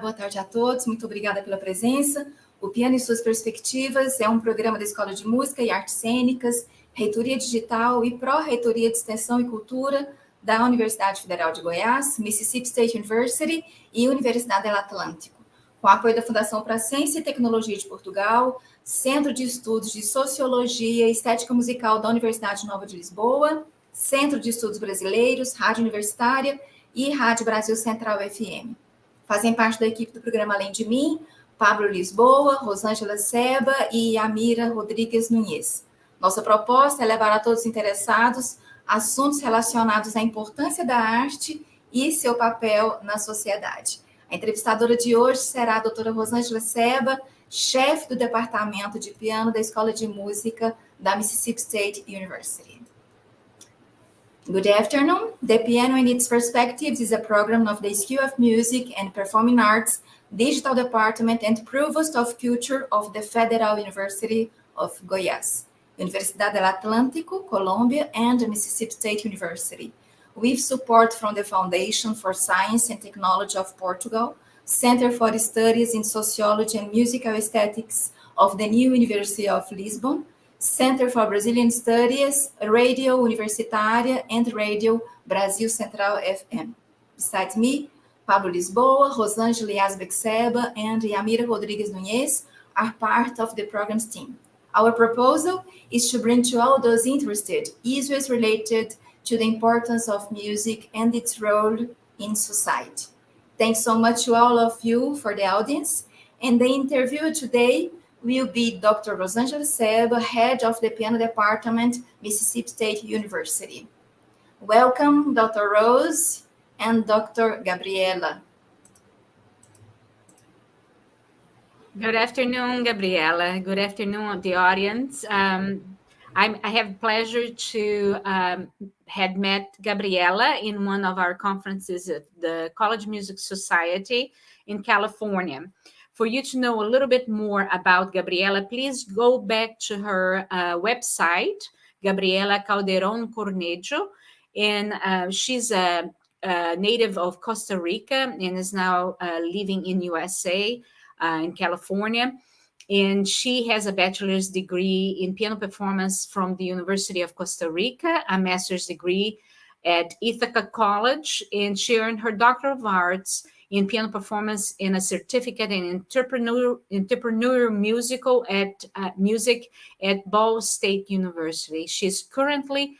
boa tarde a todos, muito obrigada pela presença. O Piano e Suas Perspectivas é um programa da Escola de Música e Artes Cênicas, Reitoria Digital e Pro-Reitoria de Extensão e Cultura da Universidade Federal de Goiás, Mississippi State Universrity e Universidad del Atlántico, com apoio da Fundação para a Ciência e Tecnologia de Portugal, Centro de Estudos de Sociologia e Estética Musical da Universidade Nova de Lisboa, Centro de Estudos Brasileiros, Rádio Universitária e Rádio Brasil Central FM. Fazem parte da equipe do programa Além de Mim, Pablo Lisboa, Rosângela Seba e Amira Rodrigues Nunes. Nossa proposta é levar a todos os interessados assuntos relacionados à importância da arte e seu papel na sociedade. A entrevistadora de hoje será a doutora Rosângela Seba, chefe do Departamento de Piano da Escola de Música da Mississippi State Universrity. Good afternoon. The Piano and its Perspectives is a program of the School of Music and Performing Arts, Digital Department and Provost of Culture of the Federal University of Goiás, Universidad del Atlántico, Colombia, and Mississippi State University, with support from the Foundation for Science and Technology of Portugal, Center for Studies in Sociology and Musical Aesthetics of the New University of Lisbon, Center for Brazilian Studies, Radio Universitária, and Radio Brasil Central FM. Besides me, Pablo Lisboa, Rosângela Yazbek Seba, and Yamira Rodrigues Nunes are part of the program's team. Our proposal is to bring to all those interested issues related to the importance of music and its role in society. Thanks so much to all of you for the audience. And the interviewer today will be Dr. Rosângela Seba, head of the Piano Department, Mississippi State University. Welcome, Dr. Rose and Dr. Gabriela. Good afternoon, Gabriela. Good afternoon, the audience. I have pleasure to had met Gabriela in one of our conferences at the College Music Society in California. For you to know a little bit more about Gabriela, please go back to her website, Gabriela Calderón Cornejo, and she's a native of Costa Rica and is now living in USA, in California. And she has a bachelor's degree in piano performance from the University of Costa Rica, a master's degree at Ithaca College, and she earned her Doctor of Arts in piano performance and a certificate in entrepreneurial music at Ball State University. She's currently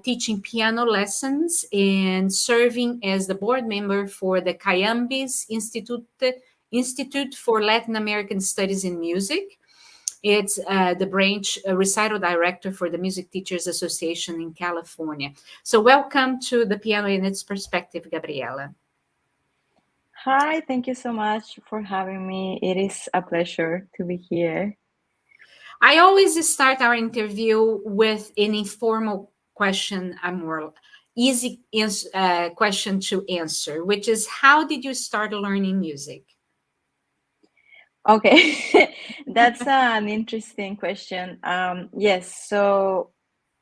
teaching piano lessons and serving as the board member for the Cayambis Institute for Latin American Studies in Music. It's the branch recital director for the Music Teachers Association in California. So welcome to the Piano in its Perspective, Gabriela. Hi, thank you so much for having me. It is a pleasure to be here. I always start our interview with an informal question, a more easy question to answer, which is, how did you start learning music? Okay, that's an interesting question. Yes, so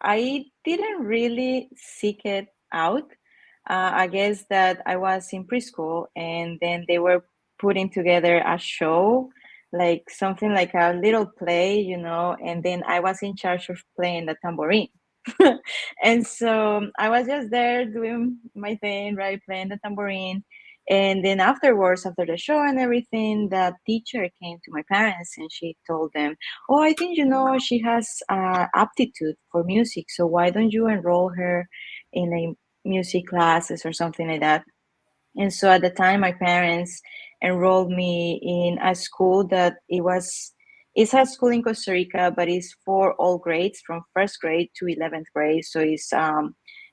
I didn't really seek it out. I guess that I was in preschool and then they were putting together a show, like something like a little play, and then I was in charge of playing the tambourine. And so I was just there doing my thing, right, playing the tambourine. And then afterwards, after the show and everything, the teacher came to my parents and she told them, oh, I think, she has aptitude for music. So why don't you enroll her in a music classes or something like that? And so at the time, my parents enrolled me in a school that it's a school in Costa Rica, but it's for all grades from first grade to 11th grade. So it's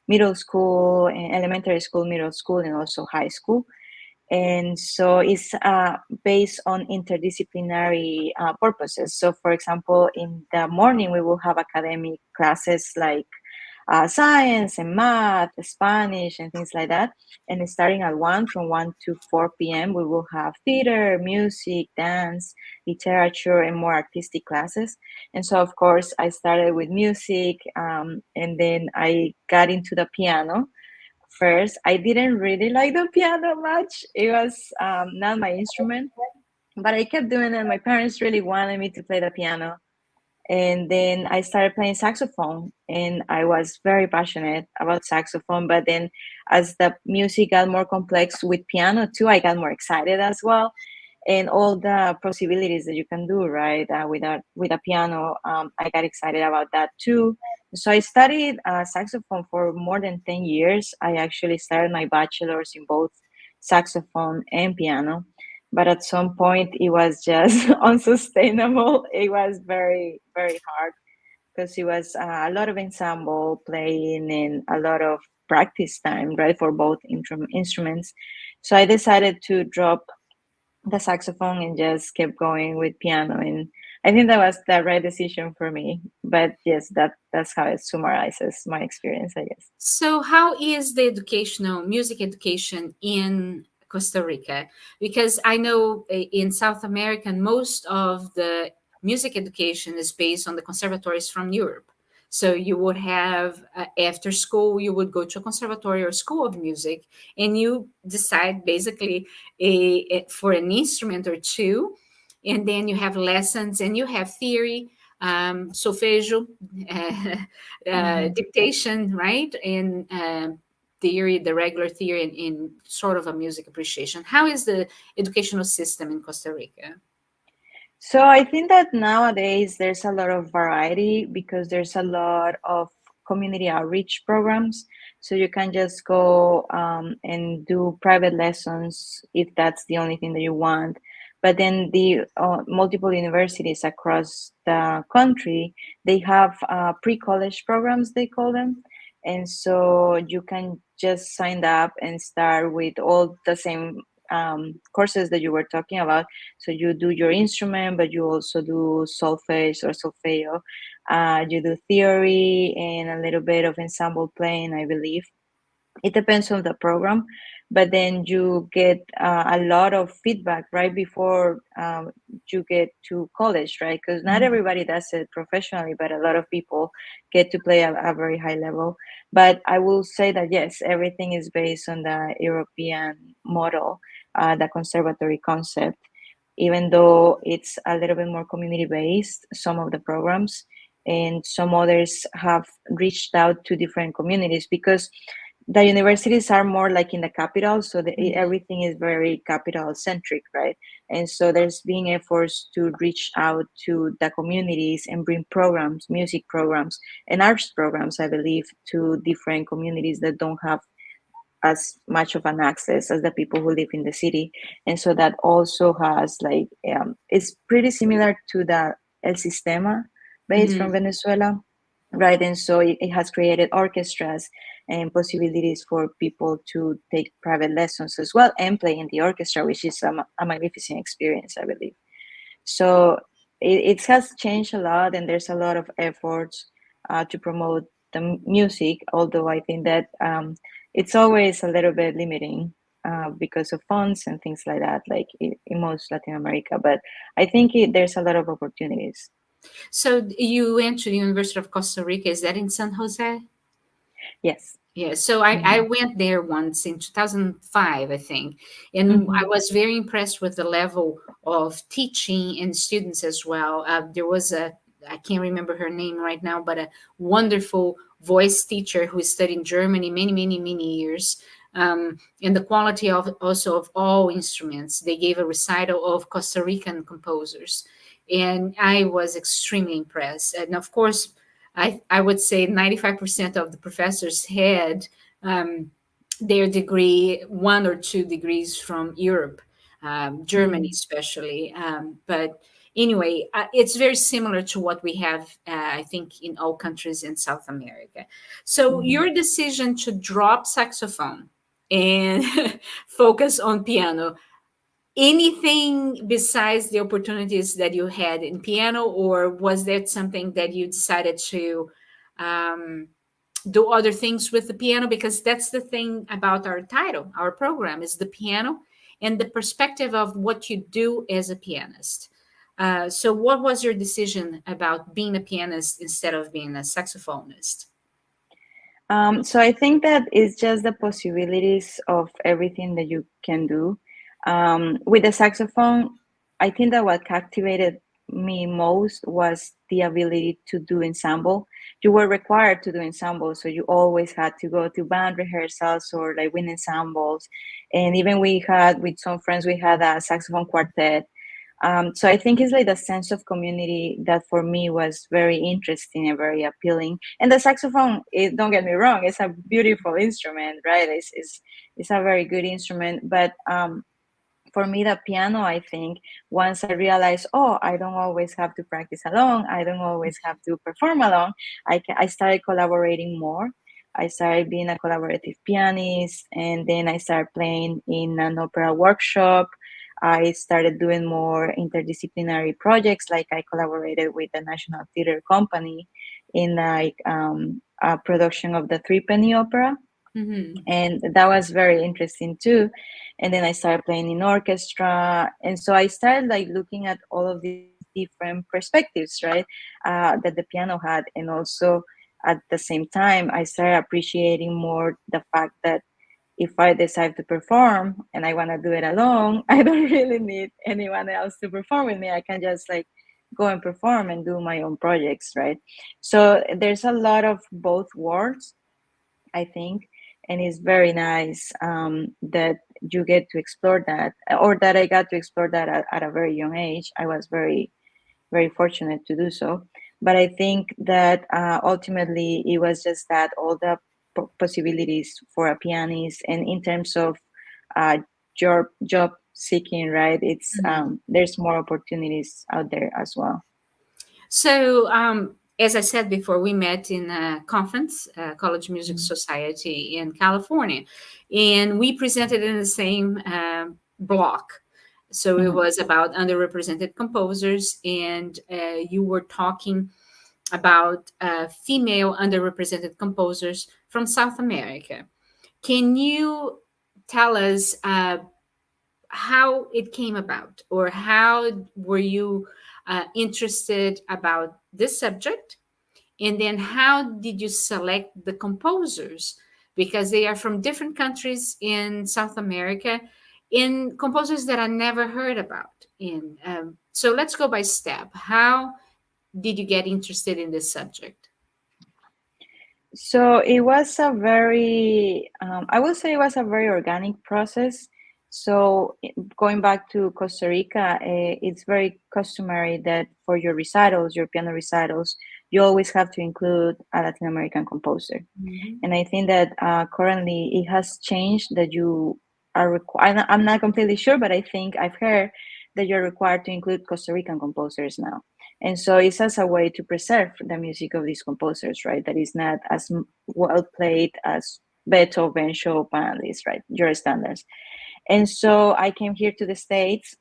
middle school, elementary school, middle school, and also high school. And so it's based on interdisciplinary purposes. So for example, in the morning, we will have academic classes like science and math, Spanish, and things like that. And starting at 1 to 4 p.m., we will have theater, music, dance, literature, and more artistic classes. And so, of course, I started with music, and then I got into the piano first, I didn't really like the piano much. It was not my instrument, but I kept doing it. My parents really wanted me to play the piano. And then I started playing saxophone, and I was very passionate about saxophone. But then as the music got more complex with piano too, I got more excited as well. And all the possibilities that you can do, right, with a piano, I got excited about that too. So I studied saxophone for more than 10 years. I actually started my bachelor's in both saxophone and piano, but at some point it was just unsustainable. It was very, very hard because it was a lot of ensemble playing and a lot of practice time, right, for both instruments. So I decided to drop the saxophone and just kept going with piano, and I think that was the right decision for me. But yes, that's how it summarizes my experience, I guess. So how is the music education in Costa Rica? Because I know in South America, most of the music education is based on the conservatories from Europe. So you would have, after school, you would go to a conservatory or school of music, and you decide basically for an instrument or two, and then you have lessons and you have theory, solfeggio, dictation, right? And theory, the regular theory, in sort of a music appreciation. How is the educational system in Costa Rica? So I think that nowadays there's a lot of variety because there's a lot of community outreach programs. So you can just go and do private lessons if that's the only thing that you want. But then the multiple universities across the country, they have pre-college programs, they call them. And so you can just sign up and start with all the same courses that you were talking about. So you do your instrument, but you also do solfege or solfeo. You do theory and a little bit of ensemble playing, I believe. It depends on the program, but then you get a lot of feedback right before you get to college, right? Because not everybody does it professionally, but a lot of people get to play at a very high level. But I will say that yes, everything is based on the European model, the conservatory concept, even though it's a little bit more community based, some of the programs, and some others have reached out to different communities because the universities are more like in the capital, so everything is very capital centric, right? And so there's being efforts to reach out to the communities and bring programs, music programs and arts programs, I believe, to different communities that don't have as much of an access as the people who live in the city. And so that also has like it's pretty similar to the El Sistema based from Venezuela, right? And so it has created orchestras and possibilities for people to take private lessons as well and play in the orchestra, which is a magnificent experience, I believe. So it has changed a lot, and there's a lot of efforts to promote the music, although I think that it's always a little bit limiting because of funds and things like that, like in most Latin America. But I think there's a lot of opportunities. So you went to the University of Costa Rica. Is that in San Jose? Yes. Yeah, so I went there once in 2005, I think, and I was very impressed with the level of teaching and students as well. There was I can't remember her name right now, but a wonderful voice teacher who studied in Germany many years. And the quality of also of all instruments. They gave a recital of Costa Rican composers, and I was extremely impressed. And of course, I would say 95% of the professors had their degree, 1 or 2 degrees from Europe, Germany especially. But anyway, it's very similar to what we have, I think, in all countries in South America. So your decision to drop saxophone and focus on piano, anything besides the opportunities that you had in piano, or was that something that you decided to do other things with the piano? Because that's the thing about our title, our program is the piano and the perspective of what you do as a pianist. So what was your decision about being a pianist instead of being a saxophonist? So I think that it's just the possibilities of everything that you can do. With the saxophone, I think that what captivated me most was the ability to do ensemble. You were required to do ensemble, so you always had to go to band rehearsals or like wind ensembles. And even we had, with some friends, we had a saxophone quartet. So I think it's like the sense of community that for me was very interesting and very appealing. And the saxophone, don't get me wrong, it's a beautiful instrument, right? It's a very good instrument. But for me, the piano, I think, once I realized, oh, I don't always have to practice alone, I don't always have to perform alone, I started collaborating more. I started being a collaborative pianist, and then I started playing in an opera workshop. I started doing more interdisciplinary projects, like I collaborated with the National Theatre Company in like a production of the Three Penny Opera. Mm-hmm. And that was very interesting too. And then I started playing in orchestra, and so I started like looking at all of these different perspectives, right, that the piano had. And also at the same time, I started appreciating more the fact that if I decide to perform and I want to do it alone, I don't really need anyone else to perform with me. I can just like go and perform and do my own projects, right? So there's a lot of both worlds, I think, and it's very nice that you get to explore that, or that I got to explore that at a very young age. I was very, very fortunate to do so. But I think that ultimately it was just that all the possibilities for a pianist, and in terms of job seeking, right? It's there's more opportunities out there as well. So, as I said before, we met in a conference, College Music Society in California, and we presented in the same block. So it was about underrepresented composers, and you were talking about female underrepresented composers from South America. Can you tell us how it came about, or how were you interested about this subject? And then how did you select the composers? Because they are from different countries in South America, in composers that I never heard about. So let's go by step. How did you get interested in this subject? So it was a very, I would say it was a very organic process. So going back to Costa Rica, it's very customary that for your recitals, your piano recitals, you always have to include a Latin American composer. And I think that currently it has changed, that you are required. I'm not completely sure, but I think I've heard that you're required to include Costa Rican composers now. And so it's as a way to preserve the music of these composers, right? That is not as well played as Beethoven, Chopin, these, right? Your standards. And so I came here to the States,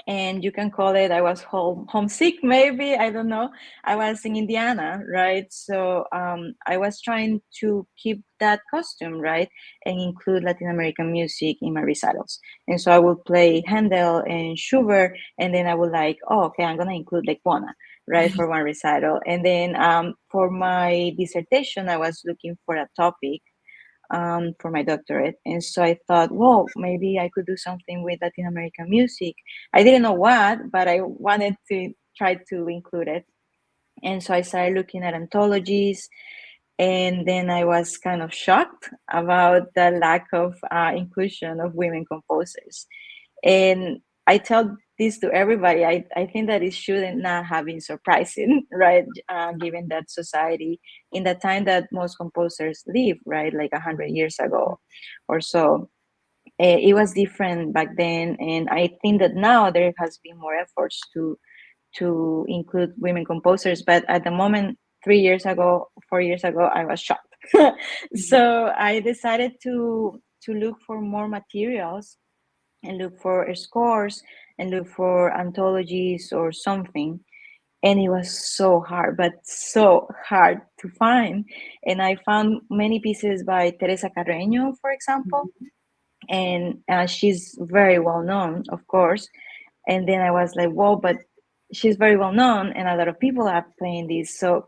and you can call it, I was homesick, maybe, I don't know. I was in Indiana, right? So I was trying to keep that costume, right, and include Latin American music in my recitals. And so I would play Handel and Schubert, and then I would like, oh, okay, I'm gonna include like Bona, right, for one recital. And then for my dissertation, I was looking for a topic for my doctorate. And so I thought, well, maybe I could do something with Latin American music. I didn't know what, but I wanted to try to include it. And so I started looking at anthologies, and then I was kind of shocked about the lack of inclusion of women composers. And I tell this to everybody. I think that it shouldn't not have been surprising, right? Given that society, in the time that most composers live, right, like 100 years ago or so, it was different back then. And I think that now there has been more efforts to include women composers. But at the moment, 3 years ago, 4 years ago, I was shocked. So I decided to look for more materials, and look for scores, and look for anthologies or something. And it was so hard, but so hard to find. And I found many pieces by Teresa Carreño, for example, and she's very well known, of course. And then I was like, whoa, but she's very well known, and a lot of people are playing this, so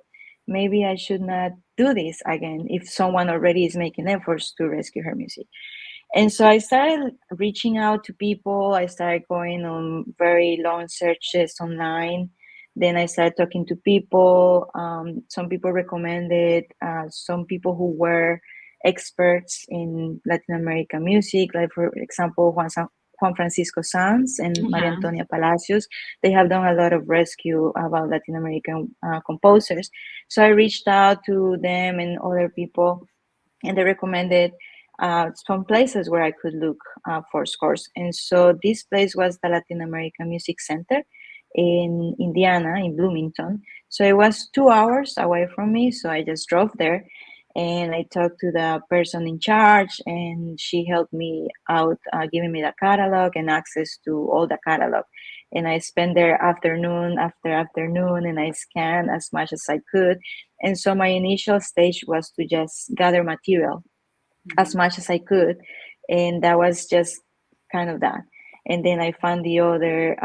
maybe I should not do this again if someone already is making efforts to rescue her music? And so I started reaching out to people. I started going on very long searches online. Then I started talking to people. Some people recommended, some people who were experts in Latin American music, like for example, Juan Francisco Sanz and Maria Antonia Palacios. They have done a lot of rescue about Latin American composers. So I reached out to them and other people, and they recommended some places where I could look for scores. And so this place was the Latin American Music Center in Indiana, in Bloomington. So it was 2 hours away from me. So I just drove there and I talked to the person in charge, and she helped me out, giving me the catalog and access to all the catalog. And I spent there afternoon after afternoon, and I scanned as much as I could. And so my initial stage was to just gather material as much as I could. And that was just kind of that. And then I found the other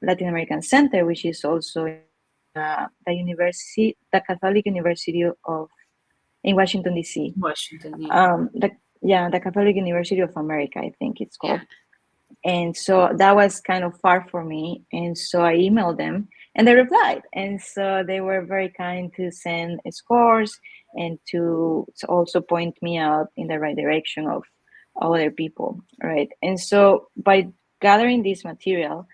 Latin American Center, which is also the Catholic University in Washington, D.C. Washington, yeah. The Catholic University of America, I think it's called. Yeah. And so that was kind of far for me. And so I emailed them and they replied. And so they were very kind to send scores and to also point me out in the right direction of other people, right? And so by gathering this material,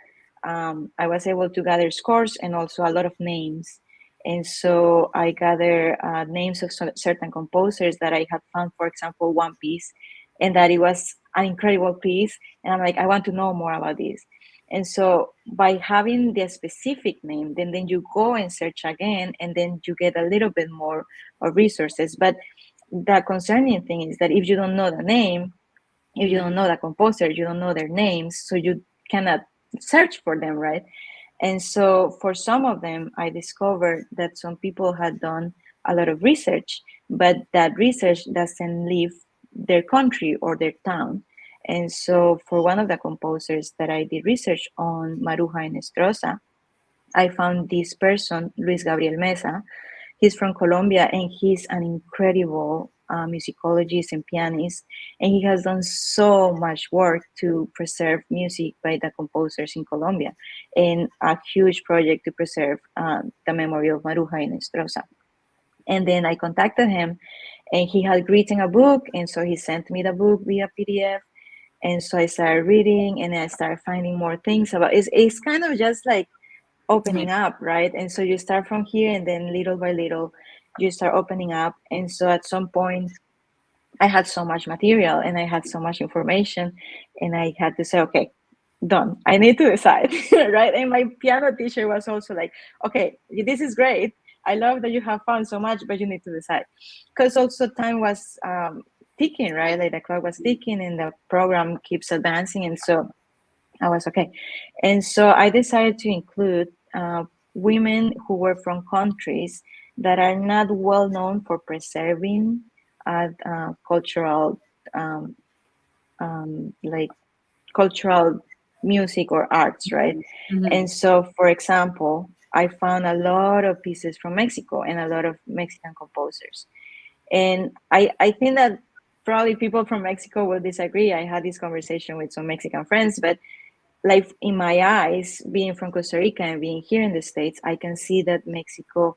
I was able to gather scores and also a lot of names. And so I gathered names of certain composers that I had found, for example, one piece, and that it was an incredible piece. And I'm like, I want to know more about this. And so by having the specific name, then you go and search again, and then you get a little bit more of resources. But the concerning thing is that if you don't know the name, if you don't know the composer, you don't know their names, so you cannot search for them, right? And so for some of them, I discovered that some people had done a lot of research, but that research doesn't leave their country or their town. And so for one of the composers that I did research on, Maruja Enestrosa, I found this person, Luis Gabriel Mesa. He's from Colombia, and he's an incredible musicologist and pianist, and he has done so much work to preserve music by the composers in Colombia, and a huge project to preserve the memory of Maruja Enestrosa. And then I contacted him, and he had written a book, and so he sent me the book via PDF. And so I started reading, and I started finding more things about it. It's kind of just like opening up, right? And so you start from here, and then little by little you start opening up. And so at some point I had so much material and I had so much information, and I had to say, okay, done, I need to decide. Right? And my piano teacher was also like, okay, this is great, I love that you have found so much, but you need to decide, because also time was ticking, right? Like the clock was ticking and the program keeps advancing. And so I was okay. And so I decided to include women who were from countries that are not well known for preserving cultural, like cultural music or arts, right? Mm-hmm. And so, for example, I found a lot of pieces from Mexico and a lot of Mexican composers. And I think that probably people from Mexico will disagree. I had this conversation with some Mexican friends, but like in my eyes, being from Costa Rica and being here in the States, I can see that Mexico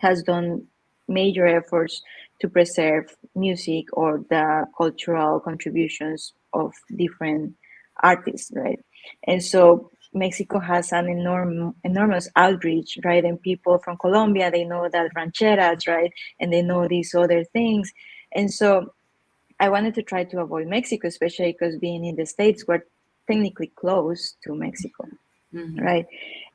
has done major efforts to preserve music or the cultural contributions of different artists, right? And so Mexico has an enormous outreach, right? And people from Colombia, they know that rancheras, right? And they know these other things. And so I wanted to try to avoid Mexico, especially because being in the States, we're technically close to Mexico, mm-hmm. right?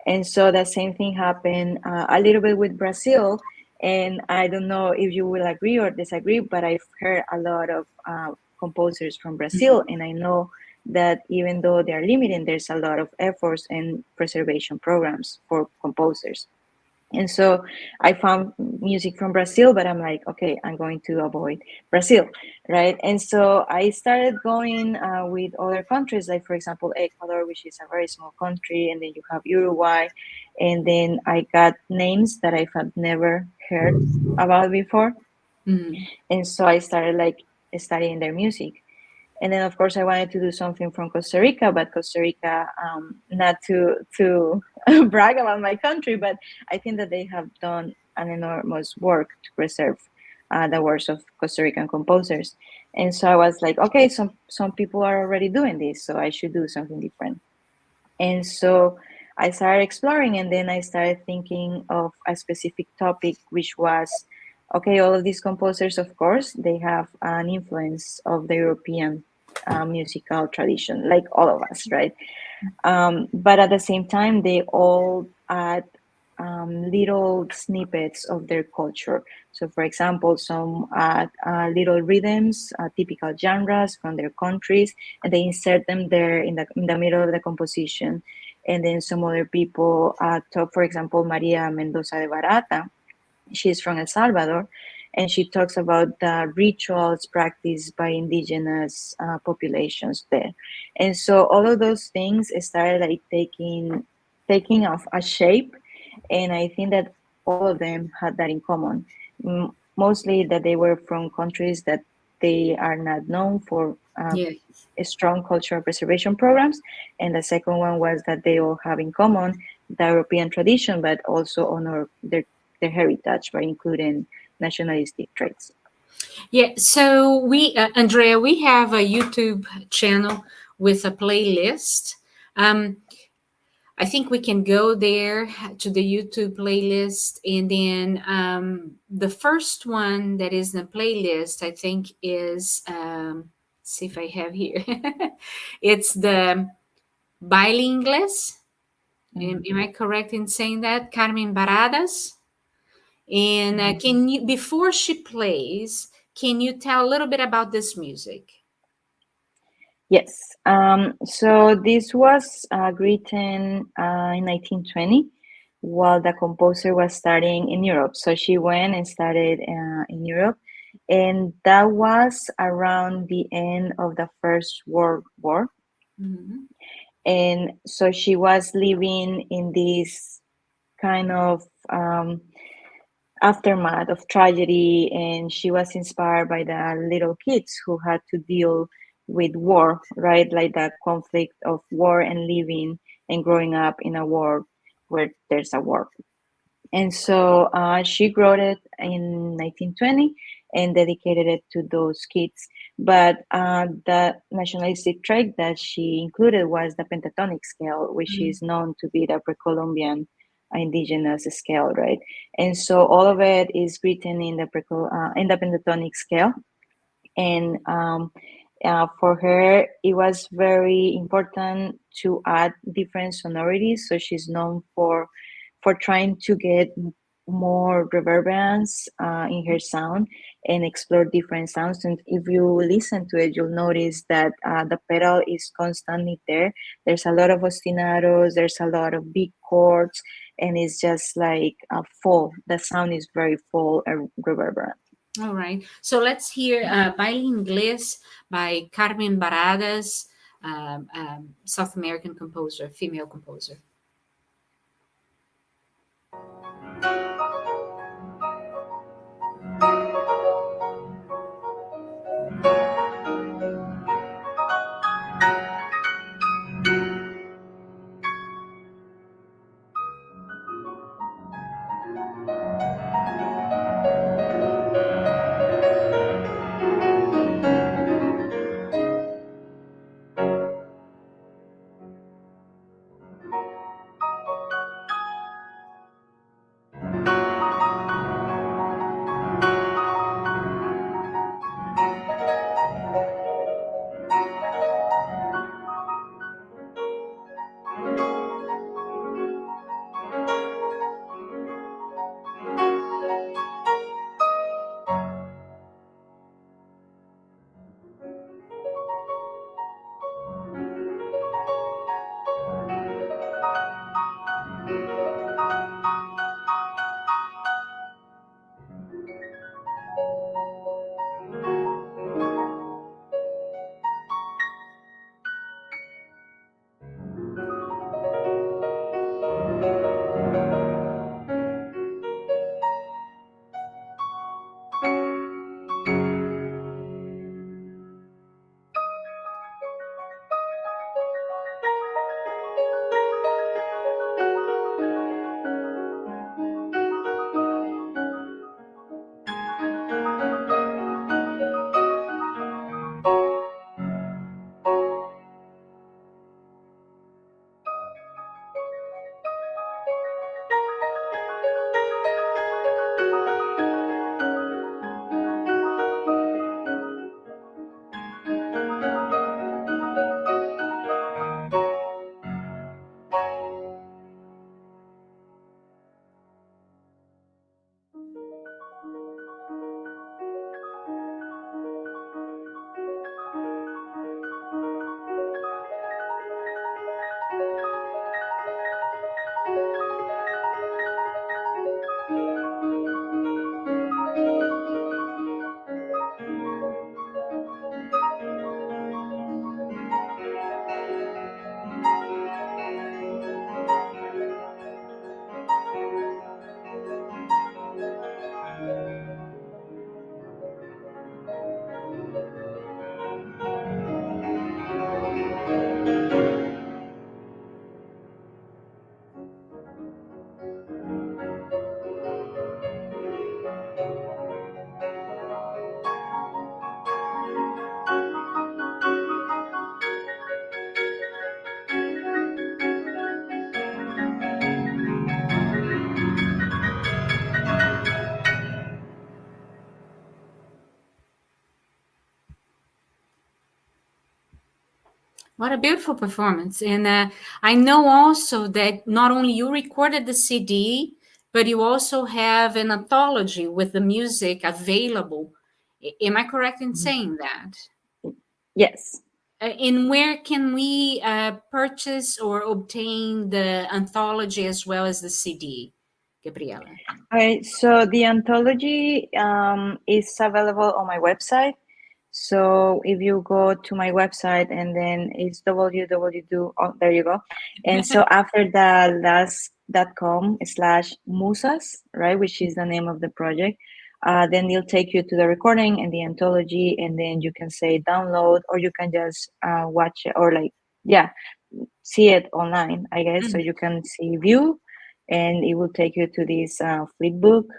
And so the same thing happened a little bit with Brazil. And I don't know if you will agree or disagree, but I've heard a lot of composers from Brazil, mm-hmm. and I know that even though they're limited, there's a lot of efforts and preservation programs for composers. And so I found music from Brazil, but I'm like, okay, I'm going to avoid Brazil, right? And so I started going with other countries, like, for example, Ecuador, which is a very small country, and then you have Uruguay. And then I got names that I had never heard about before. And so I started like studying their music. And then of course I wanted to do something from Costa Rica, but Costa Rica, not to brag about my country, but I think that they have done an enormous work to preserve the works of Costa Rican composers. And so I was like, okay, some people are already doing this, so I should do something different. And so I started exploring, and then I started thinking of a specific topic, which was, okay, all of these composers, of course, they have an influence of the European musical tradition, like all of us, right? But at the same time, they all add little snippets of their culture. So, for example, some add little rhythms, typical genres from their countries, and they insert them there in the middle of the composition. And then some other people talk, for example, Maria Mendoza de Barata. She's from El Salvador, and she talks about the rituals practiced by indigenous populations there. And so all of those things started like taking off a shape, and I think that all of them had that in common. Mostly that they were from countries that they are not known for Yes. strong cultural preservation programs, and the second one was that they all have in common the European tradition, but also honor their heritage by including nationalistic traits. Yeah, so we, Andrea, we have a YouTube channel with a playlist. I think we can go there to the YouTube playlist, and then the first one that is in the playlist, I think, is see if I have here. It's the Bilingues. Am I correct in saying that? Carmen Baradas. And can you, before she plays, can you tell a little bit about this music? Yes. So this was written in 1920 while the composer was studying in Europe. So she went and studied in Europe, and that was around the end of the First World War. Mm-hmm. And so she was living in this kind of aftermath of tragedy, and she was inspired by the little kids who had to deal with war, right? Like the conflict of war and living and growing up in a world where there's a war. And so she wrote it in 1920 and dedicated it to those kids. But the nationalistic trait that she included was the pentatonic scale, which is known to be the pre-Columbian indigenous scale, right? And so all of it is written in the pentatonic scale. And for her, it was very important to add different sonorities. So she's known for trying to get more reverberance in her sound and explore different sounds. And if you listen to it, you'll notice that the pedal is constantly there. There's a lot of ostinatos, there's a lot of big chords, and it's just like full. The sound is very full and reverberant. All right. So let's hear Bilingues by Carmen Baradas, South American composer, female composer. What a beautiful performance. And I know also that not only you recorded the CD, but you also have an anthology with the music available. Am I correct in saying that? Yes. And where can we purchase or obtain the anthology as well as the CD, Gabriela? All right, so the anthology is available on my website. So if you go to my website and then it's www, oh, there you go. And so after the last.com/musas, right, which is the name of the project, then it'll take you to the recording and the anthology, and then you can say download, or you can just watch it, or see it online, I guess. So you can see view, and it will take you to this flipbook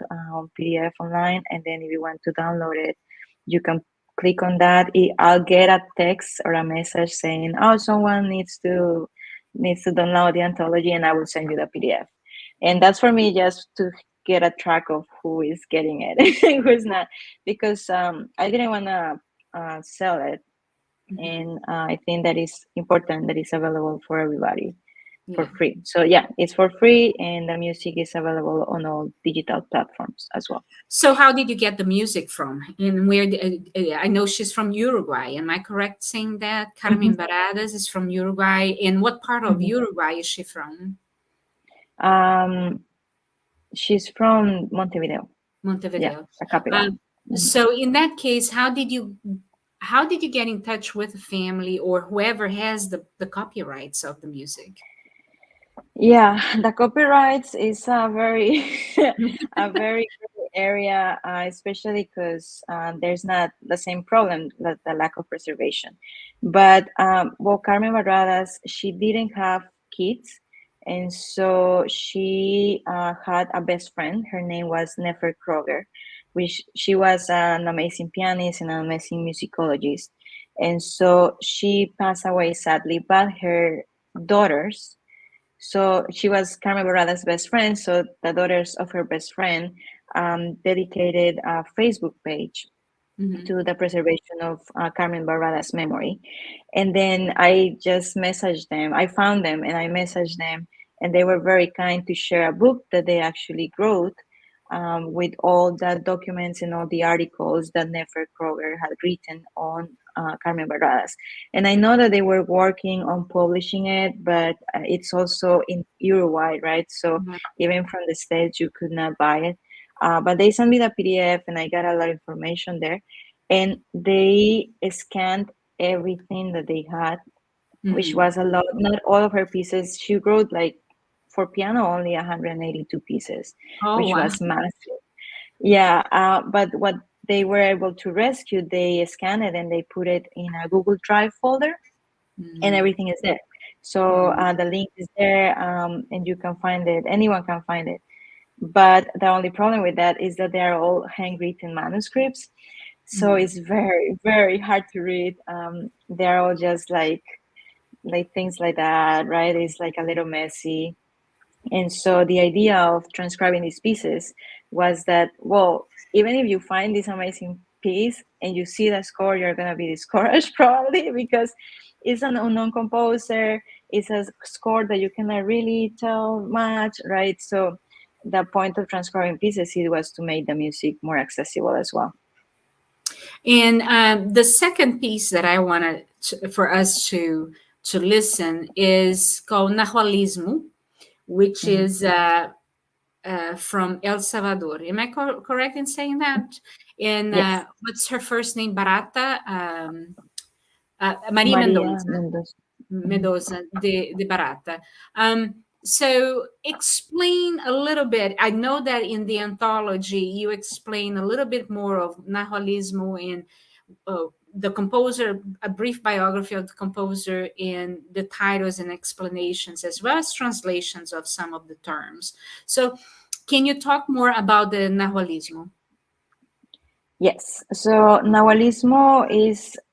PDF online, and then if you want to download it, you can click on that. I'll get a text or a message saying, oh, someone needs to download the anthology, and I will send you the PDF. And that's for me just to get a track of who is getting it and who's not, because I didn't want to sell it. And I think that is important that it's available for everybody for free. So it's for free, and the music is available on all digital platforms as well. So how did you get the music from? And where? I know she's from Uruguay. Am I correct saying that? Carmen Baradas is from Uruguay. And what part of Uruguay is she from? She's from Montevideo. Montevideo, the capital. So in that case, how did you get in touch with the family or whoever has the copyrights of the music? Yeah, the copyrights is a very a very good area, especially because there's not the same problem, the lack of preservation. But Carmen Barradas, she didn't have kids, and so she had a best friend. Her name was Nefer Kroger, which she was an amazing pianist and an amazing musicologist. And so she passed away sadly, but her daughters, so she was Carmen Barrada's best friend. So the daughters of her best friend dedicated a Facebook page to the preservation of Carmen Barrada's memory. And then I just messaged them. I found them and I messaged them, and they were very kind to share a book that they actually wrote with all the documents and all the articles that Nefer Kroger had written on Carmen Barradas. And I know that they were working on publishing it, but it's also in Uruguay, right? So even from the States, you could not buy it. But they sent me the PDF, and I got a lot of information there. And they scanned everything that they had, which was a lot. Not all of her pieces. She wrote for piano only 182 pieces, which was massive. Yeah, but what they were able to rescue, they scanned it and they put it in a Google Drive folder, and everything is there. So the link is there, and you can find it. Anyone can find it. But the only problem with that is that they're all handwritten manuscripts. So it's very, very hard to read. They're all just like things like that, right? It's like a little messy. And so the idea of transcribing these pieces was that, well, even if you find this amazing piece and you see the score, you're going to be discouraged probably, because it's an unknown composer. It's a score that you cannot really tell much, right? So the point of transcribing pieces was to make the music more accessible as well. And the second piece that I wanted for us to listen is called Nahualismo, which is from El Salvador. Am I correct in saying that? And yes. What's her first name? Barata? Maria Mendoza de Barata. So explain a little bit. I know that in the anthology, you explain a little bit more of Nahualismo and the composer, a brief biography of the composer, and the titles and explanations, as well as translations of some of the terms. So can you talk more about the Nahualismo? Yes. So Nahualismo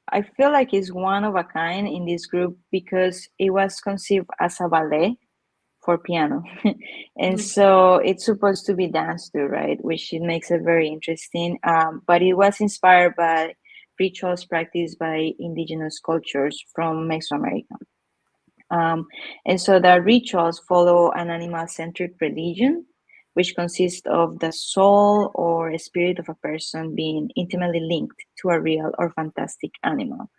I feel like is one of a kind in this group because it was conceived as a ballet for piano. And so it's supposed to be danced to, right? Which makes it very interesting. But it was inspired by rituals practiced by indigenous cultures from Mesoamerica. And so the rituals follow an animal-centric religion, which consists of the soul or spirit of a person being intimately linked to a real or fantastic animal.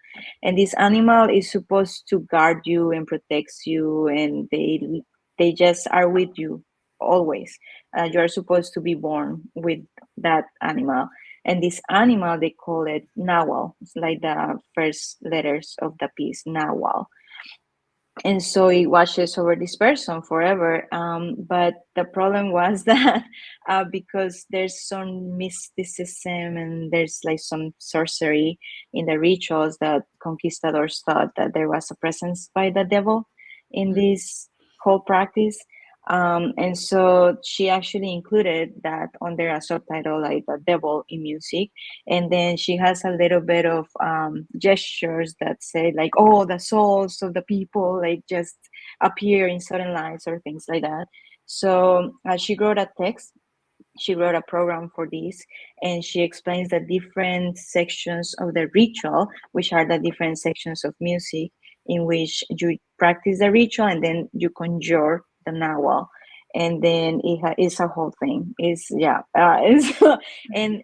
And this animal is supposed to guard you and protects you, and they just are with you always. You are supposed to be born with that animal. And this animal, they call it Nahual. It's like the first letters of the piece, Nahual. And so it watches over this person forever. But the problem was that because there's some mysticism and there's like some sorcery in the rituals, that conquistadors thought that there was a presence by the devil in this whole practice. And so she actually included that under a subtitle, like the devil in music. And then she has a little bit of gestures that say like, oh, the souls of the people like just appear in certain lines or things like that. So she wrote a text. She wrote a program for this, and she explains the different sections of the ritual, which are the different sections of music in which you practice the ritual and then you conjure the Nahual. And then it's a whole thing. And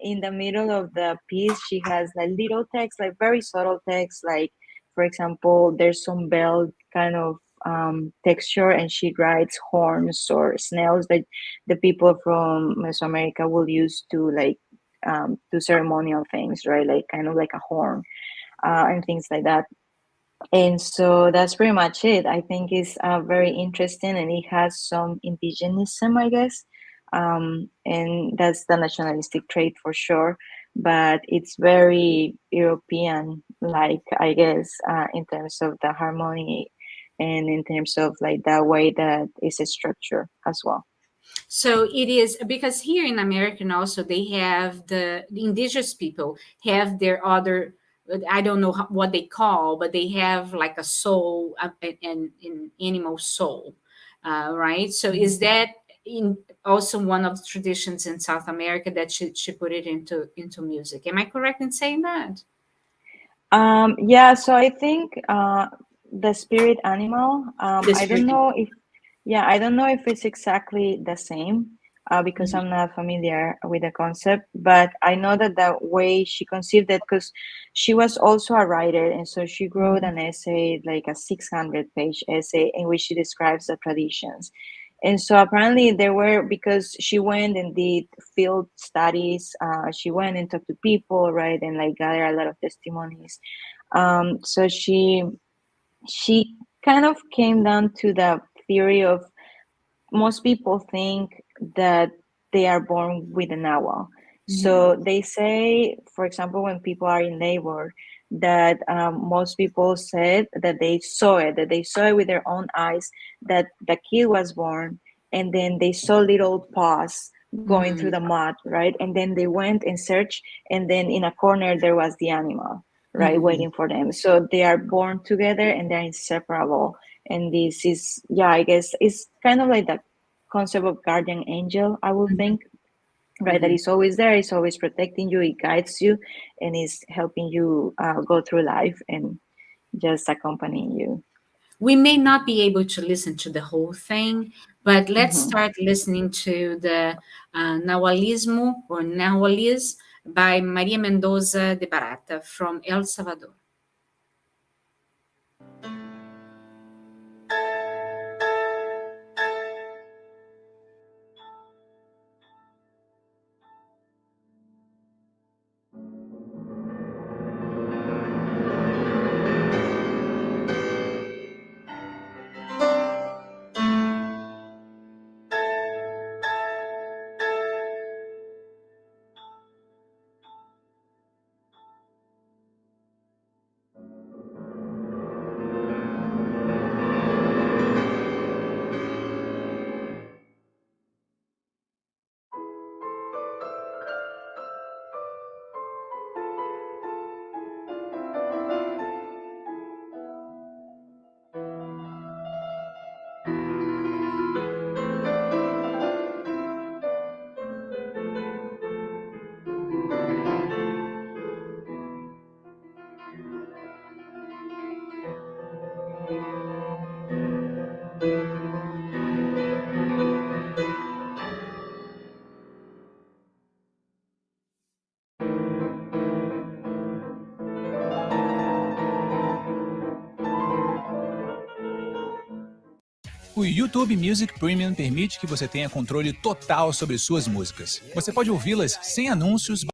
in the middle of the piece, she has like little text, like very subtle text, like for example, there's some bell kind of texture, and she writes horns or snails that the people from Mesoamerica will use to like do ceremonial things, right? Like kind of like a horn and things like that. And so that's pretty much it. I think it's very interesting, and it has some indigenism, I guess. And that's the nationalistic trait for sure. But it's very European, like, I guess, in terms of the harmony and in terms of like the way that it's structured as well. So it is because here in America also they have the indigenous people have their other, I don't know what they call, but they have like a soul, an animal soul, right? So is that in also one of the traditions in South America that she put it into music? Am I correct in saying that? Yeah, so I think the spirit animal, The I don't spirit. know if, yeah, I don't know if it's exactly the same because Mhm. I'm not familiar with the concept, but I know that the way she conceived it, because she was also a writer, and so she wrote an essay, like a 600-page essay, in which she describes the traditions. And so apparently there were, because she went and did field studies, she went and talked to people, right, and like gathered a lot of testimonies. So she kind of came down to the theory of, most people think that they are born with an owl. So they say, for example, when people are in labor, that most people said that they saw it with their own eyes, that the kid was born, and then they saw little paws going through the mud, right? And then they went and searched, and then in a corner there was the animal, right, waiting for them. So they are born together and they're inseparable. And this is, yeah, I guess it's kind of like the concept of guardian angel, I would think, right? That is always there, it's always protecting you, it guides you, and is helping you go through life and just accompanying you. We may not be able to listen to the whole thing, but let's Mhm. start listening to the Nahualismo or Nahualis by Maria Mendoza de Barata from El Salvador. O YouTube Music Premium permite que você tenha controle total sobre suas músicas. Você pode ouvi-las sem anúncios.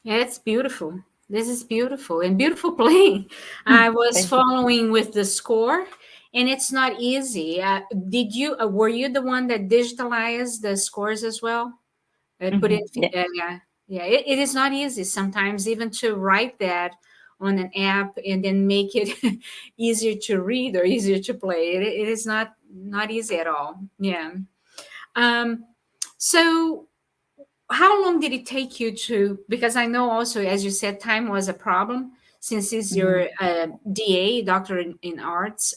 Yeah, it's beautiful. This is beautiful and beautiful playing. I was following with the score, and it's not easy. Were you the one that digitalized the scores as well? Put it, yeah. It is not easy sometimes even to write that on an app and then make it easier to read or easier to play. It is not easy at all. Yeah. So how long did it take you to, because I know also, as you said, time was a problem since it's your DA, Doctor in Arts.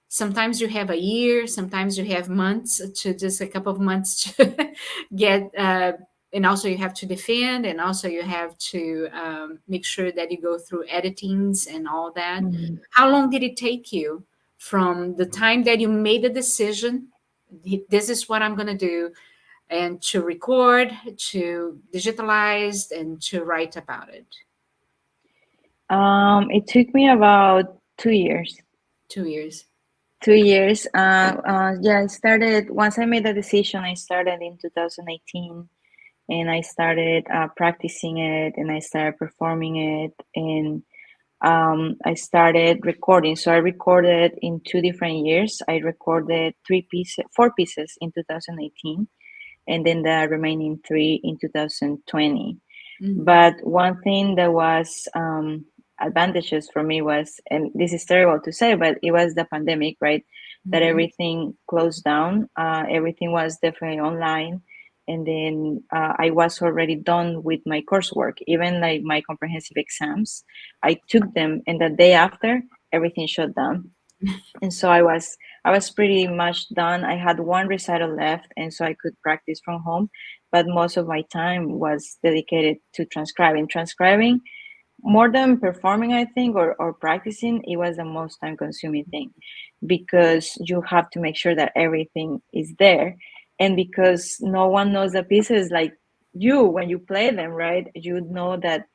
Sometimes you have a year, sometimes you have months, to just a couple of months to get, and also you have to defend, and also you have to make sure that you go through editings and all that. How long did it take you from the time that you made the decision, this is what I'm going to do, and to record, to digitalize, and to write about it? It took me about 2 years. 2 years. 2 years. I started, once I made the decision, I started in 2018, and I started practicing it, and I started performing it, and I started recording. So I recorded in 2 different years. I recorded 4 pieces in 2018, and then the remaining 3 in 2020. But one thing that was advantageous for me was, and this is terrible to say, but it was the pandemic, right? That everything closed down. Everything was definitely online. And then I was already done with my coursework, even like my comprehensive exams. I took them, and the day after, everything shut down. And so I was pretty much done. I had 1 recital left, and so I could practice from home. But most of my time was dedicated to transcribing. Transcribing, more than performing, I think, or practicing, it was the most time-consuming thing, because you have to make sure that everything is there. And because no one knows the pieces like you when you play them, right? You know that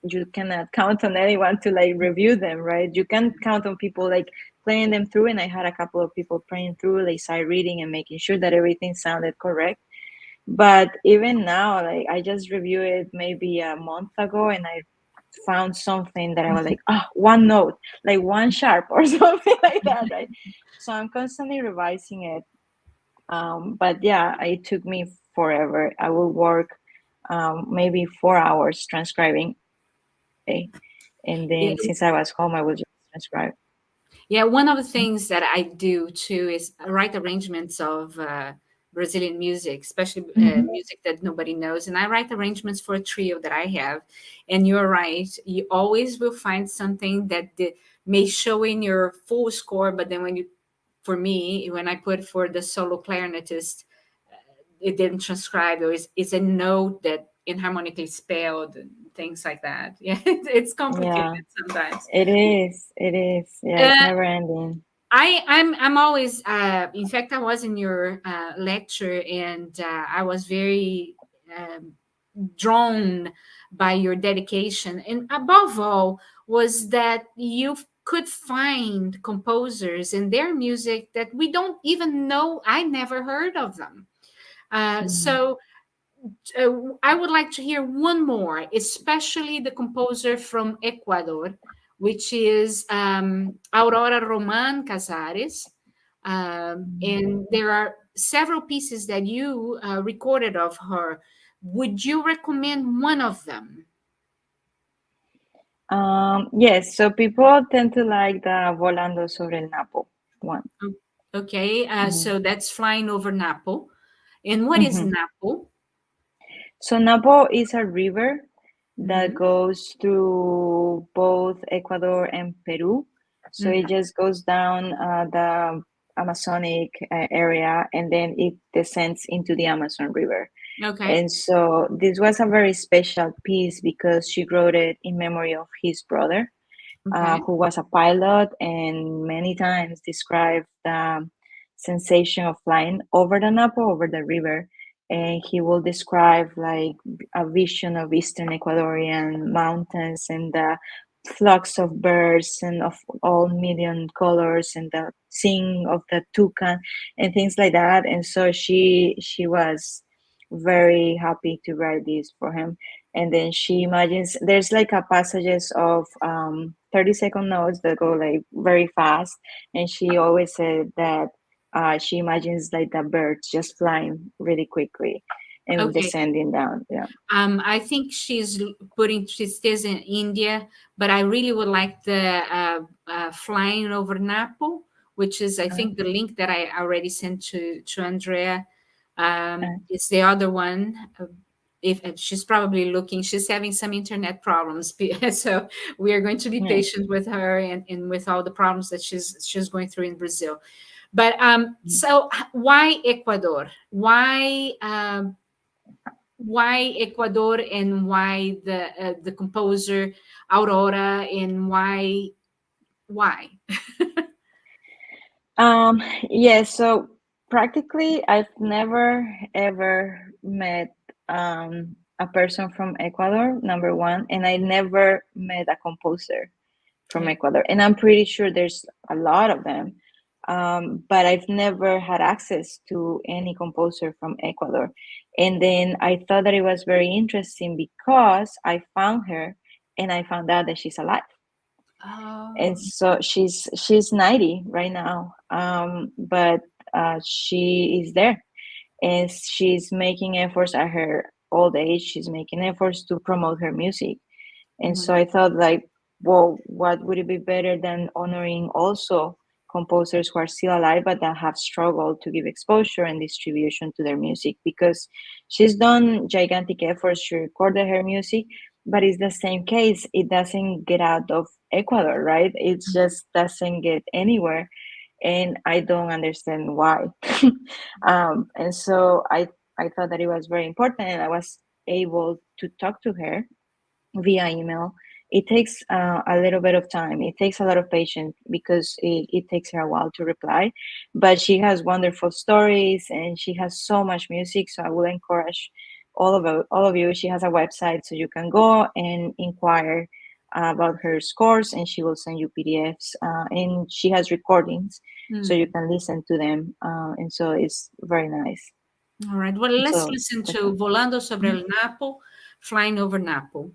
you cannot count on anyone to like review them, right? You can count on people like playing them through, and I had a couple of people playing through, like side reading and making sure that everything sounded correct. But even now, like I just reviewed it maybe a month ago, and I found something that I was like, 1 note, like 1 sharp or something like that, right? So I'm constantly revising it. But yeah, it took me forever. I will work maybe 4 hours transcribing. Okay. And then since I was home, I would just transcribe. Yeah, one of the things that I do too is write arrangements of Brazilian music, especially music that nobody knows. And I write arrangements for a trio that I have. And you're right, you always will find something that may show in your full score, but then for me, when I put for the solo clarinetist, it didn't transcribe, or it's a note that inharmonically spelled, and things like that. Yeah, it's complicated sometimes. It is. Yeah, it's never ending. I'm always, in fact, I was in your lecture, and I was very drawn by your dedication. And above all, was that you could find composers and their music that we don't even know. I never heard of them. So I would like to hear one more, especially the composer from Ecuador, which is Aurora Roman Casares. And there are several pieces that you recorded of her. Would you recommend one of them? Yes, so people tend to like the Volando sobre el Napo one. Okay, so that's Flying Over Napo. And what is Napo? So Napo is a river that goes through both Ecuador and Peru. So it just goes down the Amazonic area, and then it descends into the Amazon River. Okay. And so this was a very special piece because she wrote it in memory of his brother, who was a pilot and many times described the sensation of flying over the Napo, over the river. And he will describe like a vision of Eastern Ecuadorian mountains and the flocks of birds and of all million colors and the sing of the toucan and things like that. And so she was very happy to write this for him. And then she imagines there's like a passages of 30-second notes that go like very fast, and she always said that she imagines like the birds just flying really quickly and descending down. Yeah. I think she's stays in India, but I really would like the Flying Over Napo, which is, I think, the link that I already sent to Andrea. It's the other one. If she's probably looking, she's having some internet problems, so we are going to be patient with her and with all the problems that she's going through in Brazil. But so why Ecuador? Why Ecuador, and why the composer Aurora, and why? Yeah, so practically I've never ever met a person from Ecuador, number one, and I never met a composer from Ecuador, and I'm pretty sure there's a lot of them, but I've never had access to any composer from Ecuador. And then I thought that it was very interesting because I found her and I found out that she's alive. And so she's 90 right now, but she is there, and she's making efforts at her old age. She's making efforts to promote her music. And so I thought, like, well, what would it be better than honoring also composers who are still alive but that have struggled to give exposure and distribution to their music? Because she's done gigantic efforts to record her music, but it's the same case. It doesn't get out of Ecuador, right? It just doesn't get anywhere. And I don't understand why. And so I thought that it was very important, and I was able to talk to her via email. It takes a little bit of time. It takes a lot of patience because it takes her a while to reply. But she has wonderful stories and she has so much music. So I will encourage all of you. She has a website, so you can go and inquire about her scores, and she will send you PDFs. And she has recordings, so you can listen to them. And so it's very nice. All right. Well, let's listen to Volando sobre el Napo, Flying Over Napo.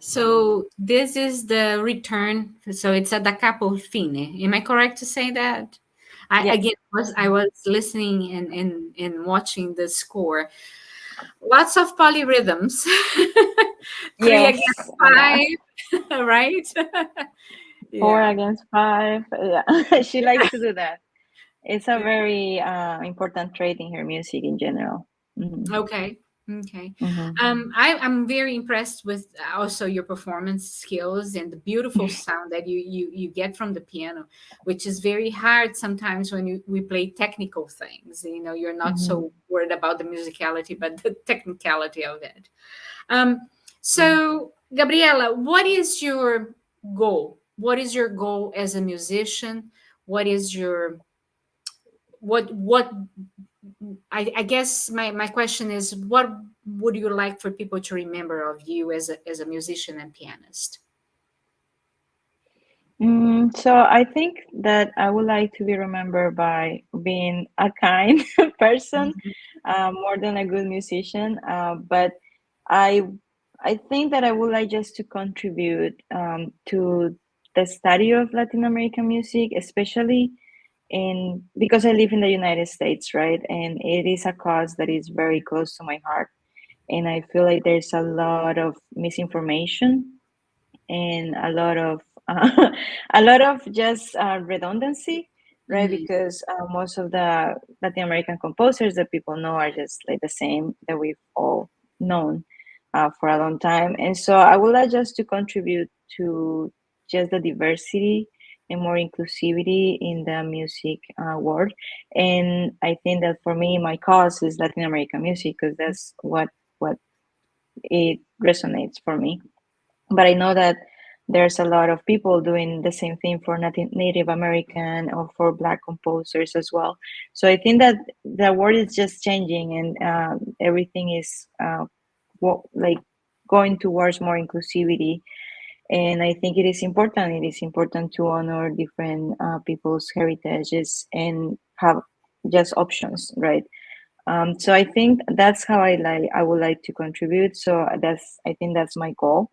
So this is the return. So it's a da capo fine. Am I correct to say that? Yes. Again, I was listening and watching the score. Lots of polyrhythms. Three Yes. against five, right? 4 Yeah. against 5. Yeah, she likes to do that. It's a very important trait in her music in general. Okay. I'm very impressed with also your performance skills and the beautiful sound that you get from the piano, which is very hard sometimes when we play technical things. You know, you're not so worried about the musicality, but the technicality of it. So, Gabriela, what is your goal? What is your goal as a musician? What is your what I guess my question is, what would you like for people to remember of you as a musician and pianist? So I think that I would like to be remembered by being a kind person, more than a good musician. But I I think that I would like just to contribute to the study of Latin American music, especially because I live in the United States, right? And it is a cause that is very close to my heart. And I feel like there's a lot of misinformation and a lot of a lot of just redundancy, right? Because most of the Latin American composers that people know are just like the same that we've all known for a long time. And so I would like just to contribute to just the diversity and more inclusivity in the music world. And I think that for me, my cause is Latin American music because that's what it resonates for me. But I know that there's a lot of people doing the same thing for Native American or for Black composers as well. So I think that the world is just changing, and everything is like going towards more inclusivity. And I think it is important. It is important to honor different people's heritages and have just options, right? So I think that's how I would like to contribute. So I think that's my goal.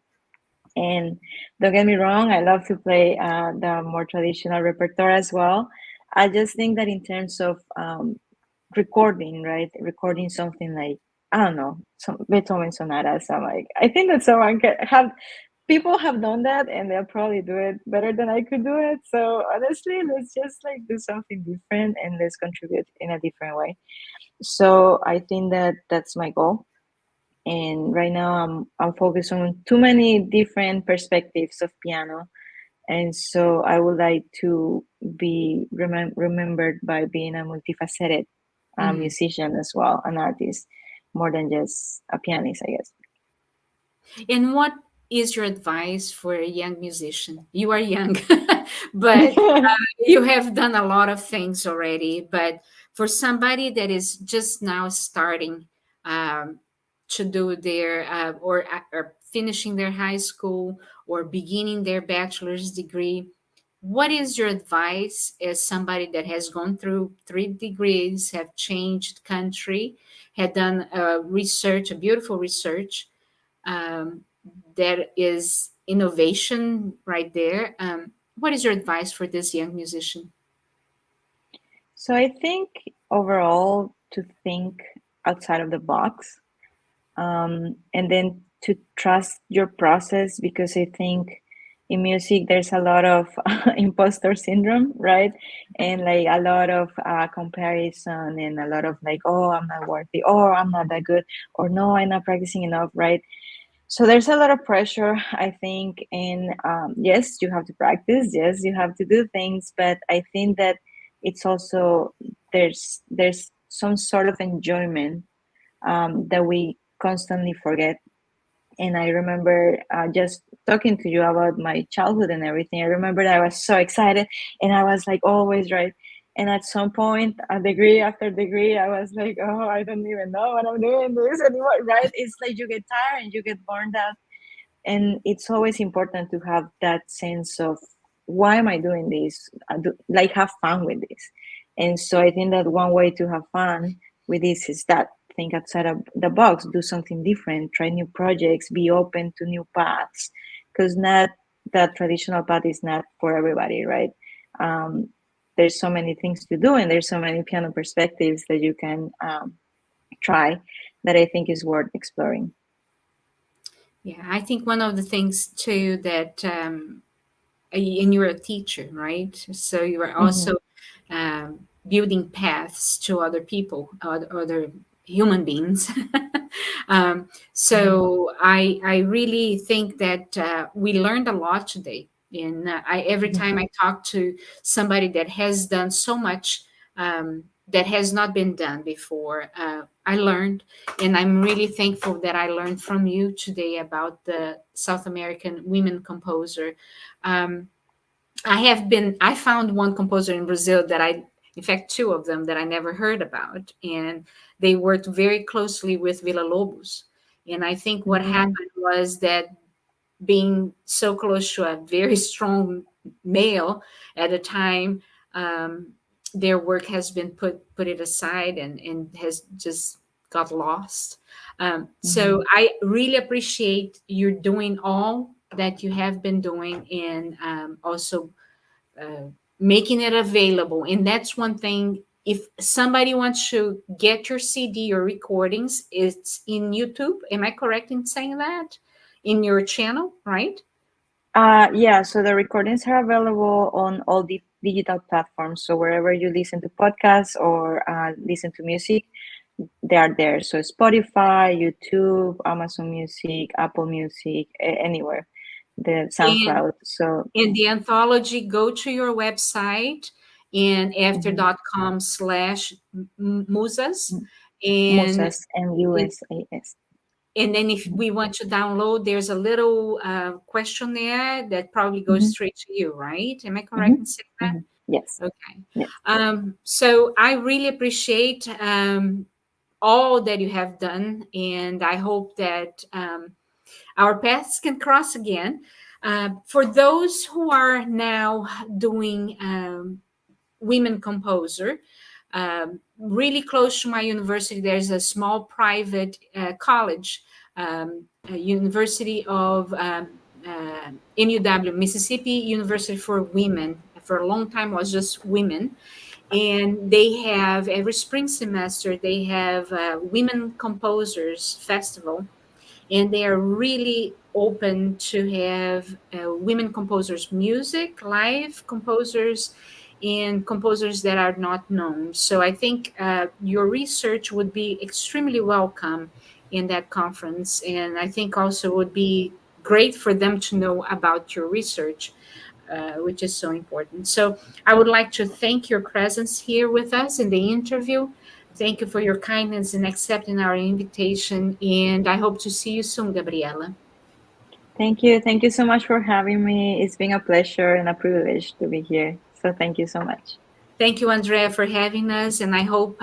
And don't get me wrong, I love to play the more traditional repertoire as well. I just think that in terms of recording, right? Recording something like, I don't know, some Beethoven sonatas. I'm like, I think that someone can have, people have done that and they'll probably do it better than I could do it. So honestly, let's just like do something different and let's contribute in a different way. So I think that that's my goal. And right now I'm focused on too many different perspectives of piano, and so I would like to be remembered by being a multifaceted musician as well, an artist, more than just a pianist, I guess. And what is your advice for a young musician? You are young, but you have done a lot of things already. But for somebody that is just now starting to do their or finishing their high school or beginning their bachelor's degree, what is your advice as somebody that has gone through 3 degrees, have changed country, had done research, a beautiful research, um, that is innovation right there. What is your advice for this young musician? So I think overall to think outside of the box, and then to trust your process, because I think in music there's a lot of imposter syndrome, right? And like a lot of comparison and a lot of like, oh, I'm not worthy, or I'm not that good, or no, I'm not practicing enough, right? So there's a lot of pressure, I think, and yes, you have to practice, yes, you have to do things, but I think that it's also there's some sort of enjoyment that we constantly forget. And I remember just talking to you about my childhood and everything. I remember that I was so excited and I was like always right. And at some point, a degree after degree, I was like, oh, I don't even know what I'm doing this anymore, right? It's like you get tired and you get burned out. And it's always important to have that sense of, why am I doing this? Like have fun with this. And so I think that one way to have fun with this is that, think outside of the box, do something different, try new projects, be open to new paths, because not that traditional path is not for everybody, right? There's so many things to do, and there's so many piano perspectives that you can try that I think is worth exploring. Yeah, I think one of the things too that, and you're a teacher, right? So you are also building paths to other people, other human beings. So I really think that we learned a lot today. And every time I talk to somebody that has done so much that has not been done before, I learned, and I'm really thankful that I learned from you today about the South American women composer. I found one composer in Brazil in fact, two of them that I never heard about, and they worked very closely with Villa-Lobos. And I think what happened was that being so close to a very strong male at a time, their work has been put it aside and has just got lost. So I really appreciate you doing all that you have been doing, and also making it available. And that's one thing. If somebody wants to get your CD or recordings, it's in YouTube. Am I correct in saying that? In your channel, right? Yeah, so the recordings are available on all the digital platforms. So wherever you listen to podcasts or listen to music, they are there. So Spotify, YouTube, Amazon Music, Apple Music, anywhere, the SoundCloud. So in the anthology, go to your website and after.com/musas and Musas, MUSAS. And then if we want to download, there's a little questionnaire that probably goes straight to you, right? Am I correct in saying that? Yes. Okay. Yes. So I really appreciate all that you have done, and I hope that our paths can cross again. For those who are now doing women composer, really close to my university, there's a small private college, University of MUW, Mississippi University for Women. For a long time, was just women. And they have, every spring semester, they have Women Composers Festival. And they are really open to have women composers music, live composers, and composers that are not known. So I think your research would be extremely welcome in that conference. And I think also would be great for them to know about your research, which is so important. So I would like to thank your presence here with us in the interview. Thank you for your kindness in accepting our invitation. And I hope to see you soon, Gabriela. Thank you. Thank you so much for having me. It's been a pleasure and a privilege to be here. So thank you so much. Thank you, Andrea, for having us. And I hope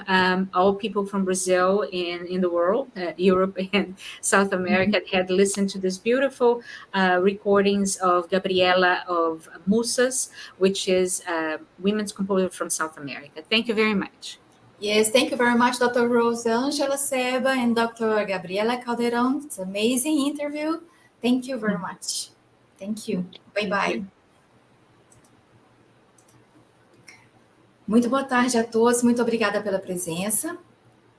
all people from Brazil and in the world, Europe and South America, had listened to this beautiful recordings of Gabriela of Musas, which is women's composer from South America. Thank you very much. Yes, thank you very much, Dr. Rosângela Seba and Dr. Gabriela Calderón. It's an amazing interview. Thank you very much. Thank you. Bye-bye. Muito boa tarde a todos, muito obrigada pela presença.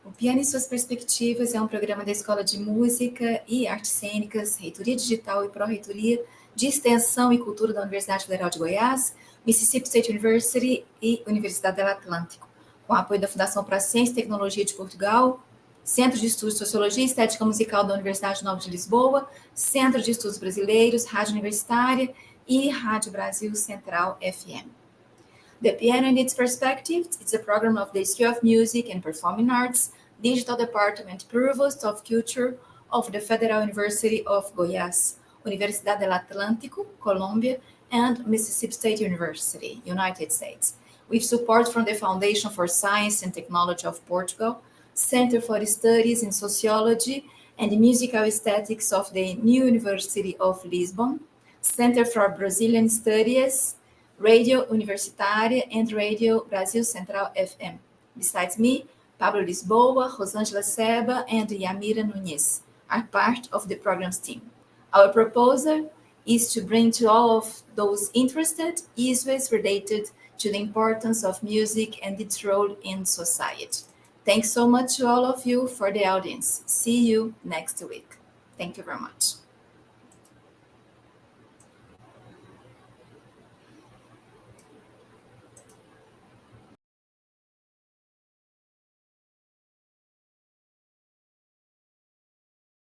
O Piano e Suas Perspectivas é um programa da Escola de Música e Artes Cênicas, Reitoria Digital e Pro-Reitoria de Extensão e Cultura da Universidade Federal de Goiás, Mississippi State Universrity e Universidad del Atlántico, com apoio da Fundação para a Ciência e Tecnologia de Portugal, Centro de Estudos de Sociologia e Estética Musical da Universidade Nova de Lisboa, Centro de Estudos Brasileiros, Rádio Universitária e Rádio Brasil Central FM. The Piano and its Perspectives is a program of the School of Music and Performing Arts, Digital Department Provost of Culture of the Federal University of Goiás, Universidad del Atlántico, Colombia, and Mississippi State University, United States, with support from the Foundation for Science and Technology of Portugal, Center for Studies in Sociology and Musical Aesthetics of the New University of Lisbon, Center for Brazilian Studies, Radio Universitária, and Radio Brasil Central FM. Besides me, Pablo Lisboa, Rosângela Seba, and Yamira Nunes are part of the program's team. Our proposal is to bring to all of those interested issues related to the importance of music and its role in society. Thanks so much to all of you for the audience. See you next week. Thank you very much.